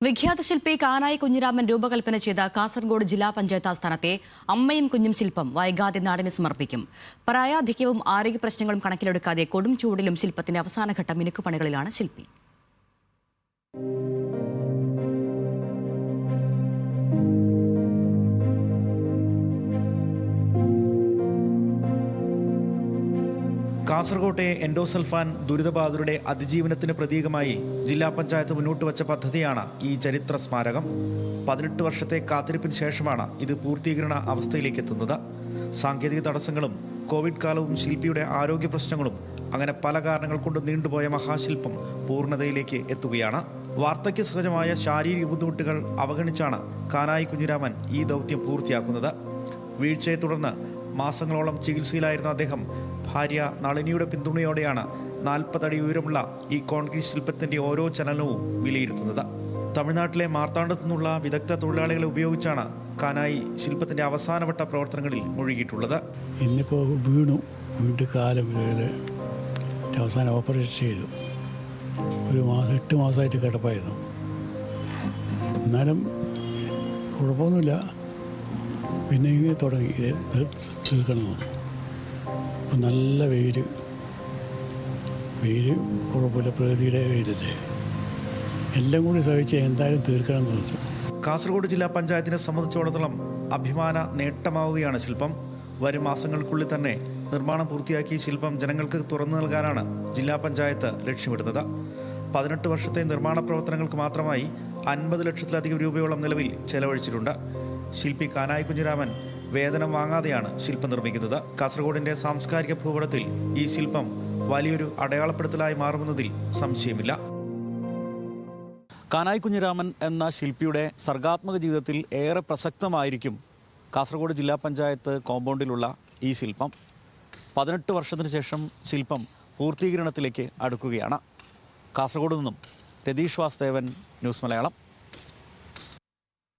വിഖ്യാത ശില്പി കാനായി കുഞ്ഞിരാമൻ രൂപകൽപ്പന ചെയ്ത കാസർഗോഡ് ജില്ലാ പഞ്ചായത്ത് ആസ്ഥാനത്തെ അമ്മയും കുഞ്ഞും ശില്പം വൈകാതെ നാടിന് സമർപ്പിക്കും. പ്രായാധിക്യവും ആരോഗ്യ പ്രശ്നങ്ങളും കണക്കിലെടുക്കാതെ കൊടും ചൂടിലും ശില്പത്തിന്റെ അവസാനഘട്ട മിനുക്കുപണികളിലാണ് ശില്പി. കാസർകോട്ടെ എൻഡോസൾഫാൻ ദുരിതബാധിതരുടെ അതിജീവനത്തിന് പ്രതീകമായി ജില്ലാ പഞ്ചായത്ത് മുന്നോട്ട് വച്ച പദ്ധതിയാണ് ഈ ചരിത്ര സ്മാരകം. 18 വർഷത്തെ കാത്തിരിപ്പിന് ശേഷമാണ് ഇത് പൂർത്തീകരണ അവസ്ഥയിലേക്ക് എത്തുന്നത്. സാങ്കേതിക തടസ്സങ്ങളും കോവിഡ് കാലവും ശില്പിയുടെ ആരോഗ്യ പ്രശ്നങ്ങളും അങ്ങനെ പല കാരണങ്ങൾ കൊണ്ട് നീണ്ടുപോയ മഹാശില്പം പൂർണ്ണതയിലേക്ക് എത്തുകയാണ്. വാർദ്ധക്യ സഹജമായ ശാരീരിക ബുദ്ധിമുട്ടുകൾ അവഗണിച്ചാണ് കാനായി കുഞ്ഞിരാമൻ ഈ ദൗത്യം പൂർത്തിയാക്കുന്നത്. വീഴ്ചയെ തുടർന്ന് മാസങ്ങളോളം ചികിത്സയിലായിരുന്ന അദ്ദേഹം ഭാര്യ നളിനിയുടെ പിന്തുണയോടെയാണ് 40 അടി ഉയരമുള്ള ഈ കോൺക്രീറ്റ് ശില്പത്തിന്റെ ഓരോ ചലനവും വിലയിരുത്തുന്നത്. തമിഴ്നാട്ടിലെ മാർത്താണ്ഡത്തു നിന്നുള്ള വിദഗ്ധ തൊഴിലാളികളെ ഉപയോഗിച്ചാണ് കാനായി ശില്പത്തിന്റെ അവസാനവട്ട പ്രവർത്തനങ്ങളിൽ മുഴുകിയിട്ടുള്ളത്. ഇന്നിപ്പോൾ വീണ്ടും കാലം അവസാനം ഓപ്പറേഷൻ ചെയ്തു. 8 മാസമായിട്ട് കിടപ്പായിരുന്നു. എന്നാലും കുഴപ്പമൊന്നുമില്ല. പിന്നെ ഇങ്ങനെ തുടങ്ങി തീർക്കണമെന്ന്. അപ്പം നല്ല വെയിൽ കുഴപ്പമില്ല, പ്രകൃതിയുടെ വെയിലല്ലേ, എല്ലാം കൂടി സഹിച്ച് എന്തായാലും തീർക്കണം എന്ന് പറഞ്ഞു. കാസർഗോഡ് ജില്ലാ പഞ്ചായത്തിനെ സംബന്ധിച്ചിടത്തോളം അഭിമാന നേട്ടമാവുകയാണ് ശില്പം. വരും മാസങ്ങൾക്കുള്ളിൽ തന്നെ നിർമ്മാണം പൂർത്തിയാക്കി ശില്പം ജനങ്ങൾക്ക് തുറന്നു നൽകാനാണ് ജില്ലാ പഞ്ചായത്ത് ലക്ഷ്യമിടുന്നത്. 18 വർഷത്തെ നിർമ്മാണ പ്രവർത്തനങ്ങൾക്ക് മാത്രമായി 50 ലക്ഷത്തിലധികം രൂപയോളം നിലവിൽ ചെലവഴിച്ചിട്ടുണ്ട്. ശില്പി കാനായി കുഞ്ഞിരാമൻ വേതനം വാങ്ങാതെയാണ് ശില്പം നിർമ്മിക്കുന്നത്. കാസർഗോഡിന്റെ സാംസ്കാരിക ഭൂപടത്തിൽ ഈ ശില്പം വലിയൊരു അടയാളപ്പെടുത്തലായി മാറുമെന്നതിൽ സംശയമില്ല. കാനായി കുഞ്ഞിരാമൻ എന്ന ശില്പിയുടെ സർഗാത്മക ജീവിതത്തിൽ ഏറെ പ്രസക്തമായിരിക്കും കാസർഗോഡ് ജില്ലാ പഞ്ചായത്ത് കോമ്പൗണ്ടിലുള്ള ഈ ശില്പം. 18 വർഷത്തിന് ശേഷം ശില്പം പൂർത്തീകരണത്തിലേക്ക് അടുക്കുകയാണ്. കാസർഗോഡ് നിന്നും രതീഷ് വാസ്തേവൻ, ന്യൂസ് മലയാളം.